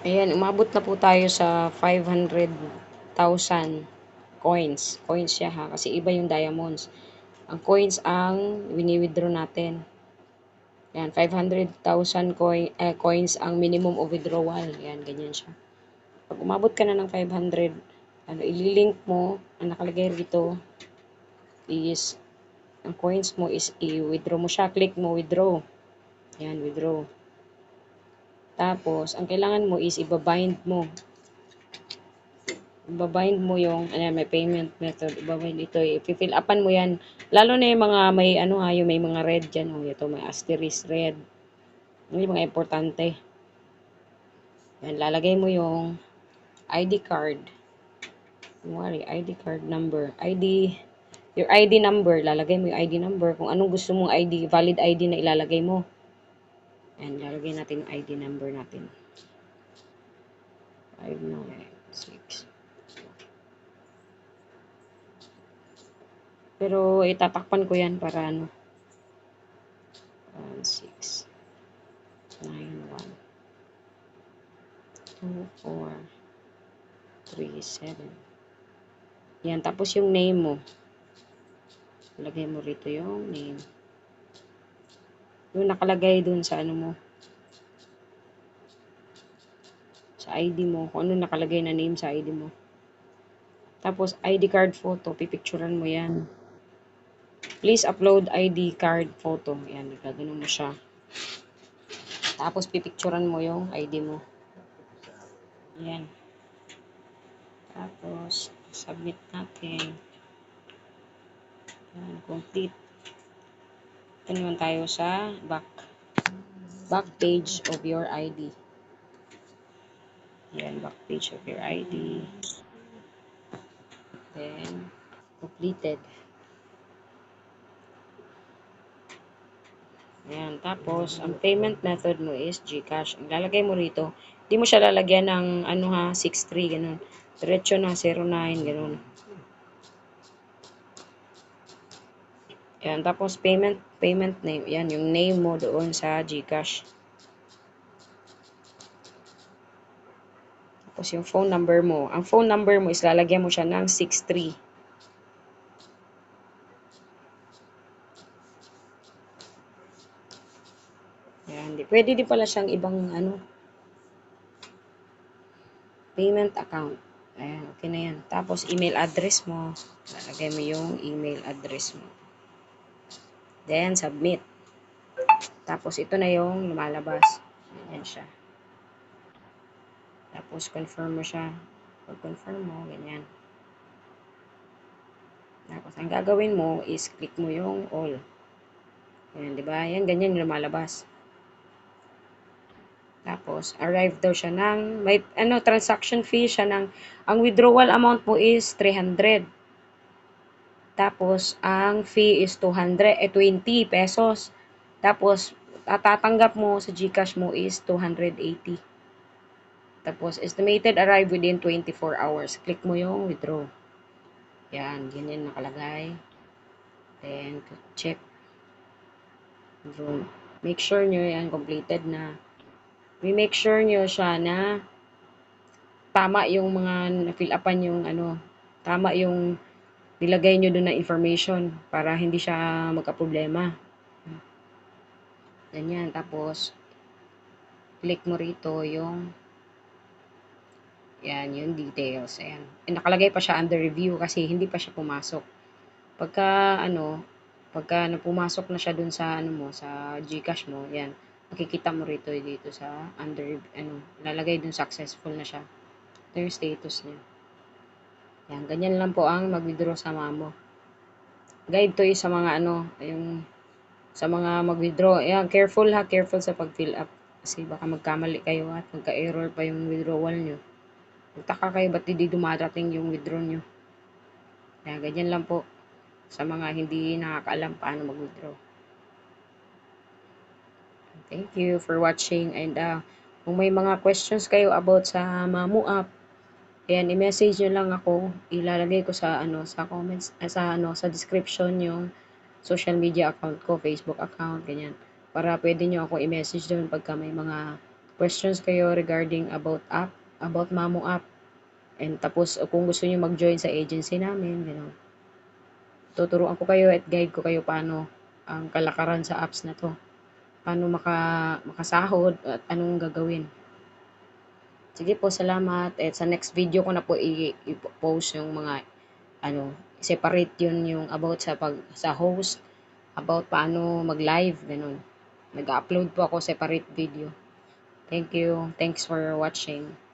Ayan, umabot na po tayo sa 500,000 coins. Coins siya ha, kasi iba yung diamonds. Ang coins ang wini-withdraw natin. Ayan, 500,000 coins ang minimum of withdrawal. Ayan, ganyan siya. Pag umabot ka na ng 500, ano, ililink mo, ang nakalagay rito is, ang coins mo is i-withdraw mo siya. Click mo, withdraw. Ayan, withdraw. Tapos, ang kailangan mo is ibabind mo. Ibabind mo yung, ayan, may payment method. Ibabind ito, i-fill upan mo yan. Lalo na yung mga may, ano ha, yung may mga red dyan. Oh, ito, may asterisk red. Yung mga importante. Yan, lalagay mo yung ID card. Kunwari, ID card number. Your ID number. Lalagay mo yung ID number. Kung anong gusto mong ID, valid ID na ilalagay mo. Yan, lalagay natin yung ID number natin. 596. Pero itatakpan ko yan para ano. 1691 2437. Yan, tapos yung name mo. Lagay mo rito yung name. Yung nakalagay dun sa ano mo. Sa ID mo. Kung ano nakalagay na name sa ID mo. Tapos, ID card photo. Pipicturean mo yan. Please upload ID card photo. Yan, gagano mo siya. Tapos, pipicturean mo yung ID mo. Yan. Tapos, submit natin. Yan, complete. Ito naman tayo sa back page of your ID. Yan, back page of your ID. Then, completed. Ayan, tapos, ang payment method mo is GCash. Ang lalagay mo rito, hindi mo siya lalagyan ng, ano ha, 63, ganun. Diretso na, 09, ganun. Ayan, tapos, payment name. Ayan, yung name mo doon sa GCash. Tapos, yung phone number mo. Ang phone number mo is lalagyan mo siya ng 63. Ayan, pwede din pala siyang ibang, ano, payment account. Ayan, okay na yan. Tapos, email address mo. Lalagay mo yung email address mo. Then, submit. Tapos, ito na yung lumalabas. Ayan siya. Tapos, confirm mo siya. Pag confirm mo, ganyan. Tapos, ang gagawin mo is click mo yung all. Ayan, diba? Ayan, ganyan yung lumalabas. Tapos, arrive daw siya ng, may, ano, transaction fee siya ng, ang withdrawal amount mo is 300. Tapos, ang fee is 20 pesos. Tapos, tatanggap mo sa GCash mo is 280. Tapos, estimated arrive within 24 hours. Click mo yung withdraw. Yan, ganyan nakalagay. Then, check. Withdraw. Make sure nyo yan, completed na. Make sure nyo siya na tama yung mga na-fill upan yung ano, tama yung nilagay nyo doon na information para hindi siya magka-problema. Ganyan. Tapos, click mo rito yung yan, yung details. Ayan. Nakalagay pa siya under review kasi hindi pa siya pumasok. Pagka, ano, pagka pumasok na siya dun sa, ano mo, sa GCash mo, yan, makikita mo rito dito sa under, ano, lalagay dun successful na siya. Ito yung status niya. Yan, ganyan lang po ang mag-withdraw sa Mamo. Guide to sa mga, ano, yung, sa mga mag-withdraw. Ayan, careful ha, careful sa pag-fill up. Kasi baka magkamali kayo at magka-error pa yung withdrawal nyo. Magtaka kayo ba't hindi dumadating yung withdraw nyo. Kaya ganyan lang po sa mga hindi nakakaalam paano mag-withdraw. Thank you for watching and kung may mga questions kayo about sa Mamo app, ayan, i-message nyo lang ako. Ilalagay ko sa ano sa comments sa ano sa description yung social media account ko, Facebook account, ganyan. Para pwede nyo ako i-message doon pagka may mga questions kayo regarding about Mamo app. And tapos kung gusto niyo mag-join sa agency namin, gano'n. Tuturuan ko kayo at guide ko kayo paano ang kalakaran sa apps na 'to. Paano makasahod at anong gagawin. Sige po, salamat. At sa next video ko na po i-post yung mga ano, separate yun yung about sa host, about paano mag-live, ganun. Nag-upload po ako separate video. Thank you. Thanks for watching.